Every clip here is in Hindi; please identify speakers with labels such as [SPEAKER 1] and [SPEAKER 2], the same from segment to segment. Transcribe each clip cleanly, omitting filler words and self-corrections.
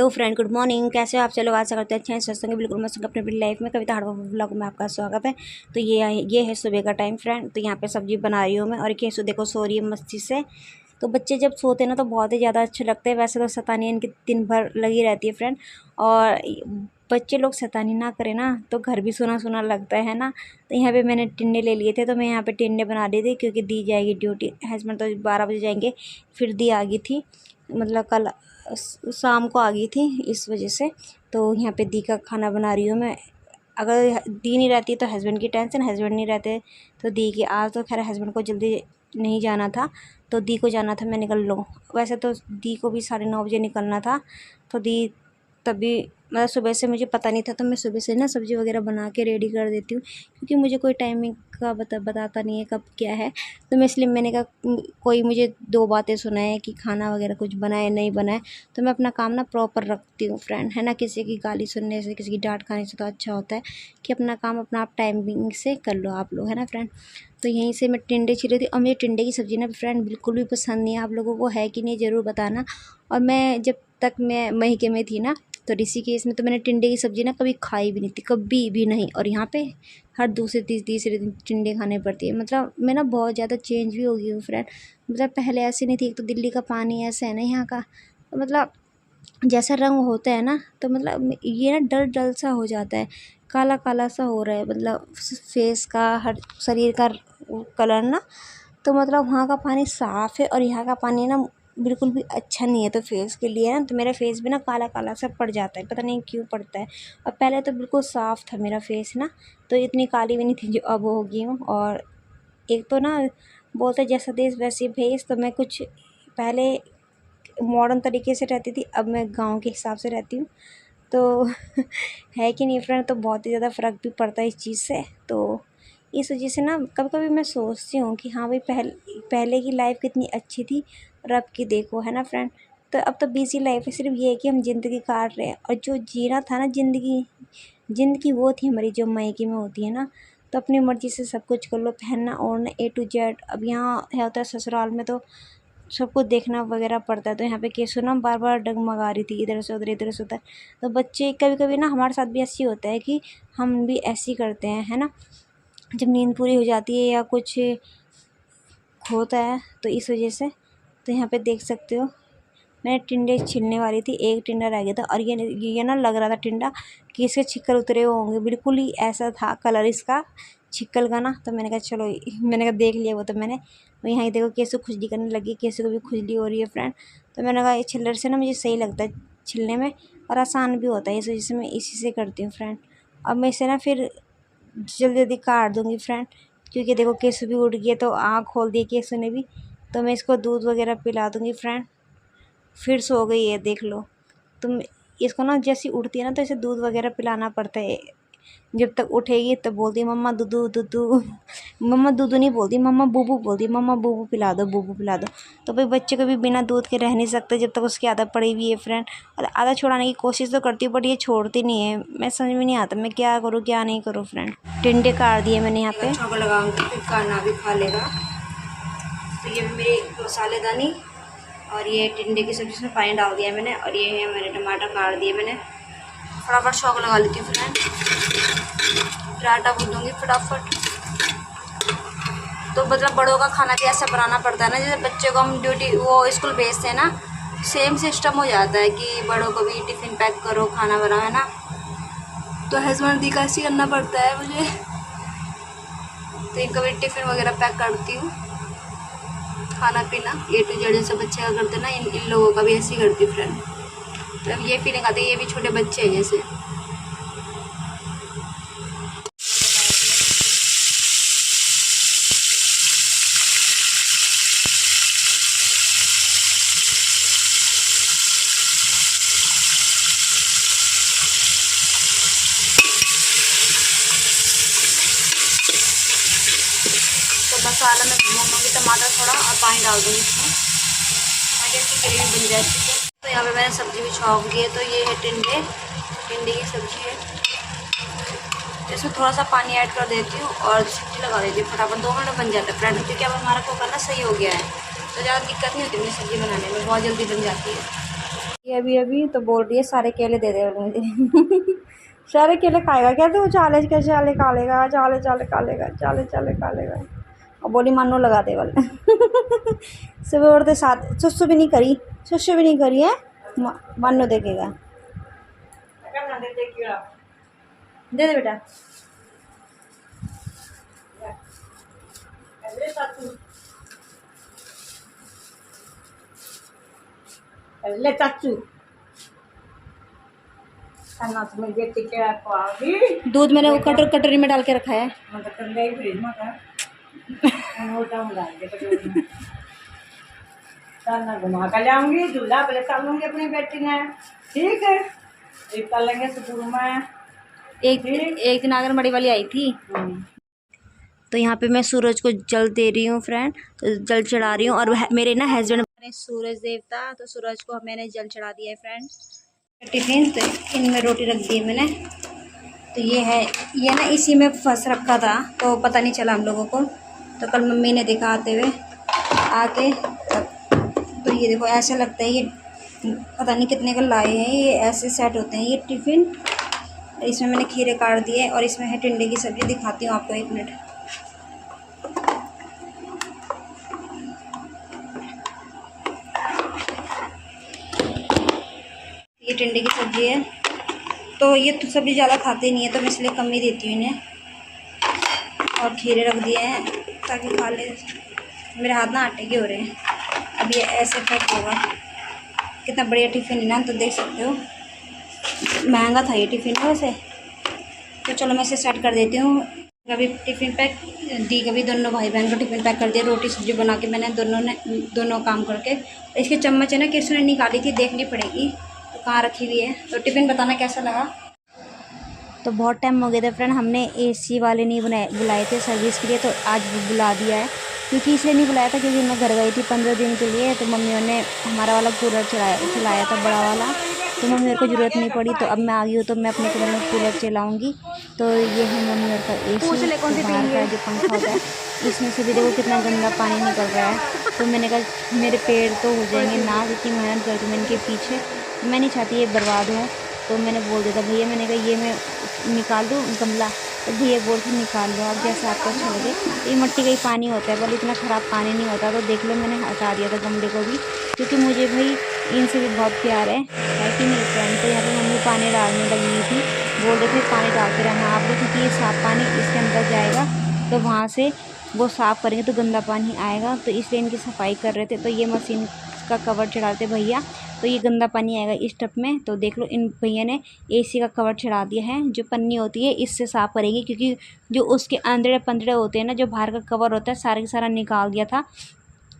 [SPEAKER 1] Hello friend, good morning. कैसे हो आप? चलो आशा करते हैं अच्छे हैं, स्वस्थ होंगे, बिल्कुल मस्त अपनी अपनी लाइफ में। कविता हड़वा ब्लॉग में आपका स्वागत है। तो ये है सुबह का टाइम फ्रेंड। तो यहाँ पे सब्जी बना रही हूँ मैं, और केसु देखो सो रही है मस्ती से। तो बच्चे जब सोते हैं ना तो बहुत ही ज़्यादा अच्छे लगते हैं। वैसे तो शैतानी इनकी दिन भर लगी रहती है फ्रेंड, और बच्चे लोग शैतानी ना करें ना तो घर भी सुना सुना लगता है ना। तो यहाँ पे मैंने टिंडे ले लिए थे, तो मैं यहाँ पे टिंडे बना रही थी, क्योंकि दी जाएगी ड्यूटी। हस्बैंड तो 12 बजे जाएंगे। फिर दी आ गई थी, मतलब कल शाम को आ गई थी, इस वजह से। तो यहाँ पे दी का खाना बना रही हूँ मैं। अगर दी नहीं रहती तो हस्बैंड की टेंशन, हस्बैंड नहीं रहते तो दी की। आज तो खैर हस्बैंड को जल्दी नहीं जाना था, तो दी को जाना था, मैं निकल लो। वैसे तो दी को भी 9:30 बजे निकलना था, तो दी तभी मतलब सुबह से मुझे पता नहीं था, तो मैं सुबह से ना सब्ज़ी वगैरह बना के रेडी कर देती हूँ, क्योंकि मुझे कोई टाइमिंग का बताता नहीं है कब क्या है। तो मैं इसलिए मैंने कहा कोई मुझे 2 बातें सुनाए कि खाना वगैरह कुछ बनाए नहीं बनाए, तो मैं अपना काम ना प्रॉपर रखती हूँ फ्रेंड, है ना। किसी की गाली सुनने से, किसी की डांट खाने से तो अच्छा होता है कि अपना काम अपना आप टाइमिंग से कर लो आप लोग, है ना फ्रेंड। तो यहीं से मैं टिंडे छील रही थी, और मुझे टिंडे की सब्ज़ी ना फ्रेंड बिल्कुल भी पसंद नहीं है। आप लोगों को है कि नहीं ज़रूर बताना। और मैं जब तक मैं महिके में थी ना, तो ऋषिकेश में तो मैंने टिंडे की सब्ज़ी ना कभी खाई भी नहीं थी, कभी भी नहीं। और यहाँ पे हर दूसरे तीसरे दिन टिंडे खाने पड़ती है। मतलब मैं ना बहुत ज़्यादा चेंज भी हो गई हूँ फ्रेंड। मतलब पहले ऐसी नहीं थी। एक तो दिल्ली का पानी ऐसा है ना यहाँ का, तो मतलब जैसा रंग होता है ना, तो मतलब ये ना डल डल सा हो जाता है, काला काला सा हो रहा है, मतलब फेस का, हर शरीर का कलर ना। तो मतलब वहाँ का पानी साफ़ है, और यहाँ का पानी ना बिल्कुल भी अच्छा नहीं है। तो फेस के लिए ना, तो मेरा फेस भी ना काला काला सा पड़ जाता है, पता नहीं क्यों पड़ता है। और पहले तो बिल्कुल साफ़ था मेरा फेस ना, तो इतनी काली भी नहीं थी जो अब हो गई हूँ। और एक तो ना बोलते जैसा देश वैसे भेष, तो मैं कुछ पहले मॉडर्न तरीके से रहती थी, अब मैं गाँव के हिसाब से रहती हूँ। तो है कि नहीं फ्रेंड, तो बहुत ही ज़्यादा फ़र्क भी पड़ता है इस चीज़ से। तो इस वजह से ना कभी कभी मैं सोचती हूँ कि हाँ भाई, पहले की लाइफ कितनी अच्छी थी, और अब की देखो, है ना फ्रेंड। तो अब तो बिजी लाइफ है, सिर्फ ये है कि हम ज़िंदगी काट रहे हैं, और जो जीना था ना ज़िंदगी वो थी हमारी जो मायके में होती है ना। तो अपनी मर्ज़ी से सब कुछ कर लो, पहनना ओढ़ना A to Z। अब यहाँ है होता है ससुराल में, तो सब कुछ देखना वगैरह पड़ता है। तो यहाँ पे केसु ना बार बार डगमगा रही थी, इधर से उधर इधर से उधर। तो बच्चे कभी कभी ना हमारे साथ भी ऐसे ही होता है कि हम भी ऐसे ही करते हैं, है ना। जब नींद पूरी हो जाती है या कुछ होता है, तो इस वजह से। तो यहाँ पे देख सकते हो, मैंने टिंडे छीलने वाली थी, एक टिंडा रह गया था, और ये ना लग रहा था टिंडा कि इसके छिक्कल उतरे होंगे, बिल्कुल ही ऐसा था कलर इसका छिक्कल का ना। तो मैंने कहा चलो, मैंने कहा देख लिया वो। तो मैंने यहाँ देखो कैसे खुजली करने लगी, कैसे को भी खुजली हो रही है फ्रेंड। तो मैंने कहा ये छिल्लर से ना मुझे सही लगता है छिलने में, और आसान भी होता है, इस वजह से मैं इसी से करती हूँ फ्रेंड। अब मैं इसे ना फिर जल्दी जल्दी काट दूँगी फ्रेंड, क्योंकि देखो केसु भी उठ गई है, तो आँख खोल दी केसु ने भी। तो मैं इसको दूध वगैरह पिला दूँगी फ्रेंड। फिर सो गई है, देख लो तुम। इसको ना जैसी उठती है ना, तो इसे दूध वगैरह पिलाना पड़ता है। जब तक उठेगी तब बोलती है मम्मा दूधू दूधू। मम्मा दूधू नहीं बोलती, मम्मा बूबू बोलती, मम्मा बूबू पिला दो, बूबू पिला दो। तो भाई बच्चे को भी बिना दूध के रह नहीं सकते जब तक उसकी आदत पड़ी हुई है फ्रेंड। और आदत छुड़ाने की कोशिश तो करती हूँ, बट ये छोड़ती नहीं है। मैं समझ में नहीं आता मैं क्या करूँ क्या नहीं करूँ फ्रेंड। टिंडे काट दिए मैंने यहाँ पे, छौंका लगाऊंगी, फिर खाना भी खा लेगा। तो ये मेरे मसालेदानी, और ये टिंडे की सब्ज़ी में पानी डाल दिया मैंने, और ये है मैंने टमाटर काट दिए मैंने। फटाफट शौक लगा लेती हूँ फ्रेंड, फिर आटा गूँध दूँगी फटाफट। तो मतलब बड़ों का खाना भी ऐसा बनाना पड़ता है ना, जैसे बच्चे को हम ड्यूटी वो स्कूल भेजते हैं ना, सेम सिस्टम हो जाता है कि बड़ों को भी टिफ़िन पैक करो, खाना बनाओ, है ना। तो हस्बैंड दी का ऐसे करना पड़ता है मुझे। तो इनका भी टिफ़िन वगैरह पैक करती हूँ, खाना पीना A to Z जैसे बच्चे का करते हैं ना, इन लोगों का भी ऐसे ही करती फ्रेंड। तो अब ये फीलिंग आती है, ये भी छोटे बच्चे हैं जैसे। तो मसाला में भूनूंगी, टमाटर थोड़ा और पानी डाल दूँगी इसमें, ताकि इसकी ग्रेवी बन जाए अच्छे से। तो यहाँ पे मैंने सब्ज़ी भी छौंक दी है। तो ये है टिंडे की सब्ज़ी है। तो इसमें थोड़ा सा पानी ऐड कर देती हूँ, और सीटी लगा देती हूँ, फटाफट 2 मिनट में बन जाता है फ्रेंड। क्योंकि अब हमारा कुकर ना सही हो गया है, तो ज़्यादा दिक्कत नहीं होती मुझे सब्ज़ी बनाने में, बहुत जल्दी बन जाती है। अभी अभी तो बोल रही है सारे केले दे दे मुझे। सारे केले खाएगा क्या तू? चाले के चाले खा लेगा, चाले चाले खा लेगा, चाले चाले खा लेगा। और बोली मानो लगा दे वाले। सुबह उठते साथ सुसु भी नहीं करी, सुसु भी नहीं करी है, मानो देखेगा। दे दे बेटा।
[SPEAKER 2] ले चाचू
[SPEAKER 1] दूध मैंने वो कटोरी में डाल के रखा है।
[SPEAKER 2] घुमा कर लाऊंगी, झूला पहले चालूंगी अपनी बेटी ने, ठीक है। एक कर लेंगे सुपुर में।
[SPEAKER 1] एक दिन आंगनबाड़ी वाली आई थी, तो यहाँ पे मैं सूरज को जल दे रही हूँ फ्रेंड, तो जल चढ़ा रही हूँ। और मेरे ना हस्बैंड ने सूरज देवता, तो सूरज को मैंने जल चढ़ा दिया है फ्रेंड। टिफिन तो इनमें रोटी रख दी है मैंने। तो ये है, ये ना इसी में फंस रखा था तो पता नहीं चला हम लोगों को। तो कल मम्मी ने देखा आते हुए आके, तो ये देखो ऐसे लगता है, ये पता नहीं कितने का लाए हैं, ये ऐसे सेट होते हैं ये टिफ़िन। इसमें मैंने खीरे काट दिए और इसमें है टिंडे की सब्ज़ी। दिखाती हूँ आपको, 1 मिनट। ये टिंडे की सब्ज़ी है, तो ये तो सब्ज़ी ज़्यादा खाते नहीं है तो मैं इसलिए कम ही देती हूँ इन्हें। और खीरे रख दिए हैं ताकि खा ले। मेरे हाथ ना आटे के हो रहे हैं। अब ये ऐसे पैक होगा। कितना बढ़िया टिफ़िन है ना, तो देख सकते हो। महंगा था ये टिफ़िन वैसे, तो चलो मैं इसे सेट कर देती हूँ। कभी टिफ़िन पैक दी, कभी दोनों भाई बहन को टिफ़िन पैक कर दिया। रोटी सब्जी बना के मैंने दोनों काम करके। इसके चम्मच है ना, किसी ने निकाली थी, देखनी पड़ेगी तो कहाँ रखी हुई है। तो टिफ़िन बताना कैसा लगा। तो बहुत टाइम हो गया था फ्रेंड, हमने एसी वाले नहीं बुलाए थे सर्विस के लिए, तो आज बुला दिया है। क्योंकि इसलिए नहीं बुलाया था क्योंकि मैं घर गई थी 15 दिन के लिए, तो मम्मियों ने हमारा वाला कूलर चलाया था, बड़ा वाला। तो मम्मी मेरे को ज़रूरत नहीं पड़ी, तो अब मैं आ गई हूँ तो मैं अपने कमरे में कूलर चलाऊँगी। तो ये है मम्मी और का एसी, बाहर का जो पंखा होता है, इसमें से भी देखो कितना गंदा पानी निकल रहा है। तो मैंने कहा मेरे पेड़ तो हो जाएंगे ना, इतनी मेहनत करती मैं इनके पीछे, मैं नहीं चाहती ये बर्बाद हो। तो मैंने बोल दिया था भैया, मैंने कहा ये मैं निकाल दूँ गमला, तो भैया बोल के निकाल लो आप, जैसे आपको अच्छा लगे। ये मिट्टी का ही पानी होता है, पर इतना ख़राब पानी नहीं होता। तो देख लो मैंने हटा दिया था गमले को भी, क्योंकि मुझे भाई इनसे भी बहुत प्यार है कि नहीं फ्रेंड। तो यहाँ पे मम्मी पानी डालने लगी थी, बोल रहे थे पानी डालते रहना आप लोग, क्योंकि ये साफ़ पानी इसके अंदर जाएगा तो वहाँ से वो साफ़ करेंगे तो गंदा पानी आएगा, तो इसलिए इनकी सफाई कर रहे थे। तो ये मशीन का कवर चढ़ाते भैया, तो ये गंदा पानी आएगा इस टब में। तो देख लो इन भैया ने एसी का कवर चढ़ा दिया है, जो पन्नी होती है इससे साफ़ करेंगे, क्योंकि जो उसके अंदर पंदड़े होते हैं ना, जो बाहर का कवर होता है, सारा का सारा निकाल दिया था।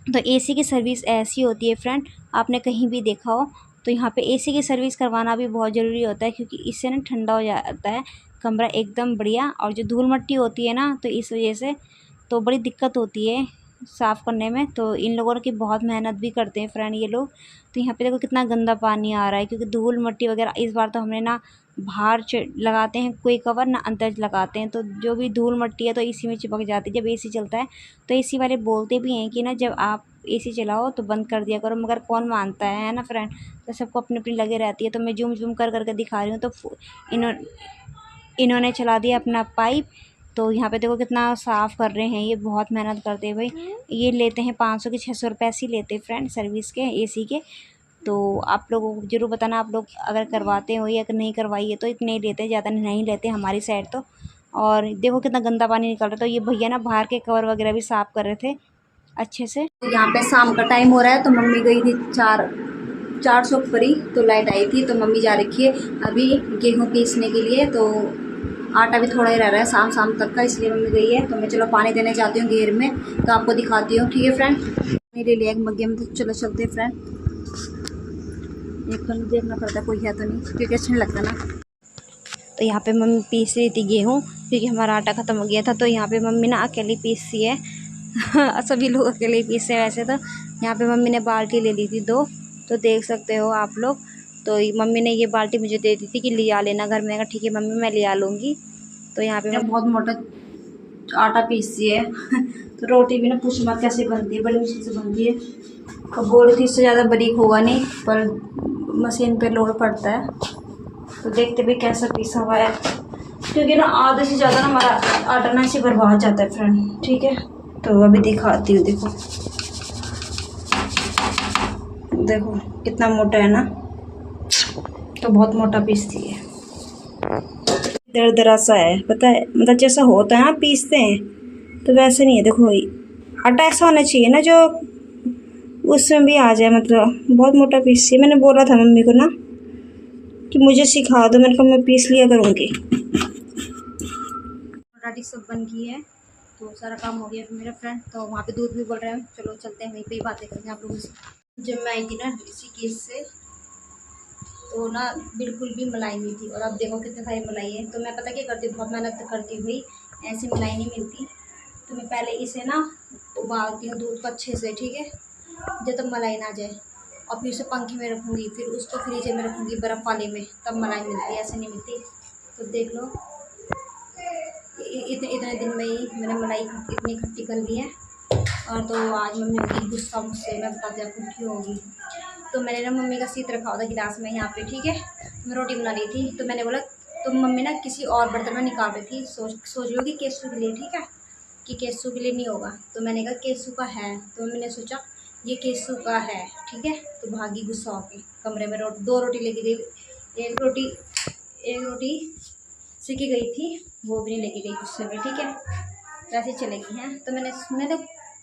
[SPEAKER 1] तो एसी की सर्विस ऐसी होती है फ्रेंड, आपने कहीं भी देखा हो तो यहाँ पे एसी की सर्विस करवाना भी बहुत ज़रूरी होता है, क्योंकि इससे ना ठंडा हो जाता है कमरा एकदम बढ़िया। और जो धूल मिट्टी होती है ना, तो इस वजह से तो बड़ी दिक्कत होती है साफ़ करने में। तो इन लोगों की बहुत मेहनत भी करते हैं फ्रेंड ये लोग। तो यहाँ पे देखो कितना गंदा पानी आ रहा है, क्योंकि धूल मिट्टी वगैरह इस बार तो हमने ना बाहर लगाते हैं कोई कवर, ना अंदर लगाते हैं, तो जो भी धूल मिट्टी है तो इसी में चिपक जाती है जब एसी चलता है। तो एसी वाले बोलते भी हैं कि ना जब आप एसी चलाओ तो बंद कर दिया करो, मगर कौन मानता है ना फ्रेंड। तो सबको अपनी अपनी लगे रहती है। तो मैं जूम कर करके दिखा रही हूँ। तो इन्होंने चला दिया अपना पाइप। तो यहाँ पे देखो कितना साफ़ कर रहे हैं, ये बहुत मेहनत करते हैं भाई। ये लेते हैं 500 के 600 रुपये ऐसे ही लेते हैं फ्रेंड सर्विस के एसी के। तो आप लोगों को ज़रूर बताना, आप लोग अगर करवाते हो या नहीं करवाइए तो इतने ही लेते, ज़्यादा नहीं लेते हमारी साइड तो। और देखो कितना गंदा पानी निकल रहा है। तो ये भैया ना बाहर के कवर वगैरह भी साफ़ कर रहे थे अच्छे से। यहाँ पे शाम का टाइम हो रहा है, तो मम्मी गई थी 400 परी, तो लाइट आई थी, तो मम्मी जा रखी है अभी गेहूँ पीसने के लिए। तो आटा भी थोड़ा ही रह रहा है शाम तक का, इसलिए मम्मी गई है। तो मैं चलो पानी देने जाती हूँ घेर में, तो आपको दिखाती हूँ, ठीक है फ्रेंड। मेरे लिए एक मग्गे में, तो चलो चलते हैं फ्रेंड। एक तो देखना पड़ता कोई है तो नहीं, क्योंकि अच्छा नहीं लगता ना। तो यहाँ पे मम्मी पीस रही थी गेहूँ, क्योंकि हमारा आटा ख़त्म हो गया था। तो यहाँ पे मम्मी ना अकेली पीसती है। सभी लोग अकेले ही पीसते हैं वैसे तो। यहाँ पे मम्मी ने बाल्टी ले ली थी 2, तो देख सकते हो आप लोग। तो मम्मी ने ये बाल्टी मुझे दे दी थी कि लिया लेना घर में। ठीक है मम्मी, मैं लिया लूँगी। तो यहाँ पे मैं बहुत मोटा आटा पीसती है। तो रोटी भी ना पूछ मत कैसे बनती है, बड़ी मुश्किल से बनती है। और बोल थी इससे ज़्यादा बारीक होगा नहीं, पर मशीन पे लोड पड़ता है। तो देखते भी कैसा पीसा हुआ है, क्योंकि ना आधे से ज़्यादा ना हमारा आटा ना ऐसे बर्बाद जाता है फ्रेंड। ठीक है, तो अभी दिखाती हूँ। देखो देखो कितना मोटा है ना, तो बहुत मोटा पीसती है। दर दरा सा है, पता है, मतलब जैसा होता है ना पीसते हैं तो वैसे नहीं है। देखो आटा ऐसा होना चाहिए ना जो उसमें भी आ जाए, मतलब बहुत मोटा पीसती है। मैंने बोला था मम्मी को ना कि मुझे सिखा दो, मैंने कहा मैं पीस लिया करूँगी। रोटी सब बन गई है, तो सारा काम हो गया मेरा फ्रेंड। तो वहाँ पे दूध भी बोल रहे हैं, चलो चलते हैं वहीं पे ही बातें करते हैं आप लोगों से। जब मैं आई थी ना ऋषिकेश से, तो ना बिल्कुल भी मलाई नहीं थी, और अब देखो कितने सारी मलाई है। तो मैं पता क्या करती हूँ, बहुत मेहनत करती हुई, ऐसी मलाई नहीं मिलती। तो मैं पहले इसे ना उबालती हूँ दूध को अच्छे से, ठीक है, जब तक मलाई ना जाए, और फिर उसे पंखे में रखूँगी, फिर उसको फ्रीजर में रखूँगी बर्फ़ वाले में, तब मलाई मिलती है, ऐसे नहीं मिलती। तो देख लो इतने दिन में ही मैंने मलाई इतनी इकट्ठी कर ली है। और तो आज मम्मी होगी गुस्सा मुझसे, मैं बताती आपको क्यों होगी। तो मैंने ना मम्मी का सीत रखा हुआ था गिलास में यहाँ पे, ठीक है, मैं रोटी बना रही थी। तो मैंने बोला, तो मम्मी ना किसी और बर्तन में निकाल रही थी, सोच लो कि केसू के लिए, ठीक है, कि केसू के लिए नहीं होगा। तो मैंने कहा केसू का है, तो मम्मी ने सोचा ये केसू का है, ठीक है। तो भागी गुस्सा होके कमरे में, दो रोटी लेके गई, एक रोटी सीखी गई थी, वो भी नहीं लेके गई गुस्से में, ठीक है, वैसे चलेगी हैं। तो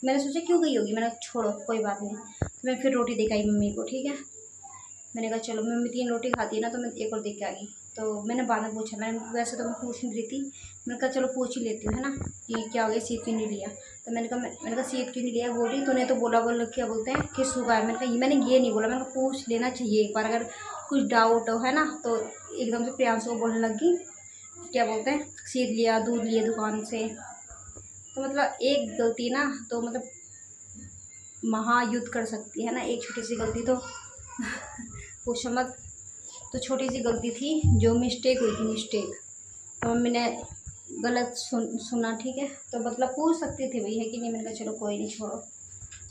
[SPEAKER 1] मैंने सोचा क्यों गई होगी, मैंने छोड़ो कोई बात नहीं। तो मैं फिर रोटी देके आई मम्मी को, ठीक है। मैंने कहा चलो, मम्मी 3 रोटी खाती है ना, तो मैं एक और देख के आ गई। तो मैंने बाद में पूछा, मैंने वैसे तो मैं पूछ नहीं रही थी, मैंने कहा चलो पूछ ही लेती हूँ, है ना, कि क्या हो गया, सीट क्यों नहीं लिया। तो मैंने कहा सीट क्यों नहीं लिया, बोल रही तूने तो बोल क्या बोलते हैं कि सुबह है। मैंने कहा मैंने ये नहीं बोला, मैंने कहा पूछ लेना चाहिए एक बार, अगर कुछ डाउट हो, है ना। तो एकदम से प्रियांशु को बोलने लगी, क्या बोलते हैं, सीट लिया, दूध लिया दुकान से। तो मतलब एक गलती ना, तो मतलब महायुद्ध कर सकती है ना, एक छोटी सी गलती तो पूछो मत। तो छोटी सी गलती थी, जो मिस्टेक हुई थी, मिस्टेक, तो मम्मी ने गलत सुना, ठीक है। तो मतलब पूछ सकती थी भाई, है कि नहीं। मैंने कहा चलो कोई नहीं, छोड़ो।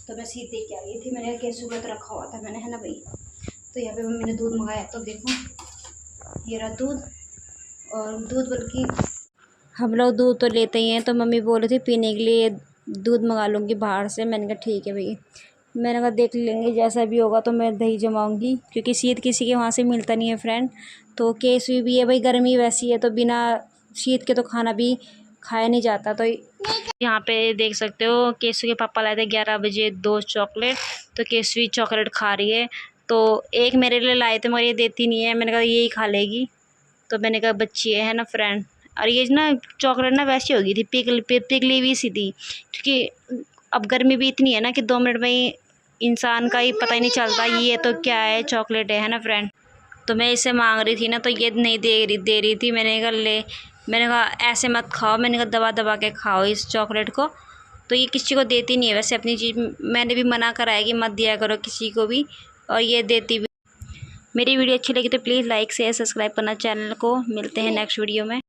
[SPEAKER 1] तो मैं सीट दे के आ गई थी, मैंने केसू का तो रखा हुआ था मैंने, है ना भाई। तो यहाँ पे मम्मी ने दूध मंगाया, तो देखो ये रहा दूध। और दूध बल्कि हम लोग दूध तो लेते ही हैं, तो मम्मी बोल रही थी पीने के लिए दूध मंगा लूँगी बाहर से। मैंने कहा ठीक है भाई, मैंने कहा देख लेंगे, जैसा भी होगा तो मैं दही जमाऊँगी, क्योंकि शीत किसी के वहाँ से मिलता नहीं है फ्रेंड। तो केसवी भी है भाई, गर्मी वैसी है, तो बिना शीत के तो खाना भी खाया नहीं जाता। तो यहाँ पे देख सकते हो केसू के पापा लाए थे 11 बजे 2 चॉकलेट, तो केसवी चॉकलेट खा रही है। तो एक मेरे लिए लाए थे, मगर ये देती नहीं है, मैंने कहा यही खा लेगी। तो मैंने कहा बच्ची है ना फ्रेंड। और ये ना चॉकलेट ना वैसी हो गई थी, पिघली हुई सी थी, क्योंकि अब गर्मी भी इतनी है ना कि 2 मिनट में ही इंसान का ही पता ही नहीं चलता ये तो क्या है, चॉकलेट है ना फ्रेंड। तो मैं इसे मांग रही थी ना, तो ये नहीं दे रही थी। मैंने कहा ले, मैंने कहा ऐसे मत खाओ, मैंने कहा दबा दबा के खाओ इस चॉकलेट को। तो ये किसी को देती नहीं है वैसे अपनी चीज़, मैंने भी मना करा है कि मत दिया करो किसी को भी, और ये देती भी। मेरी वीडियो अच्छी लगी तो प्लीज़ लाइक शेयर सब्सक्राइब करना चैनल को। मिलते हैं नेक्स्ट वीडियो में।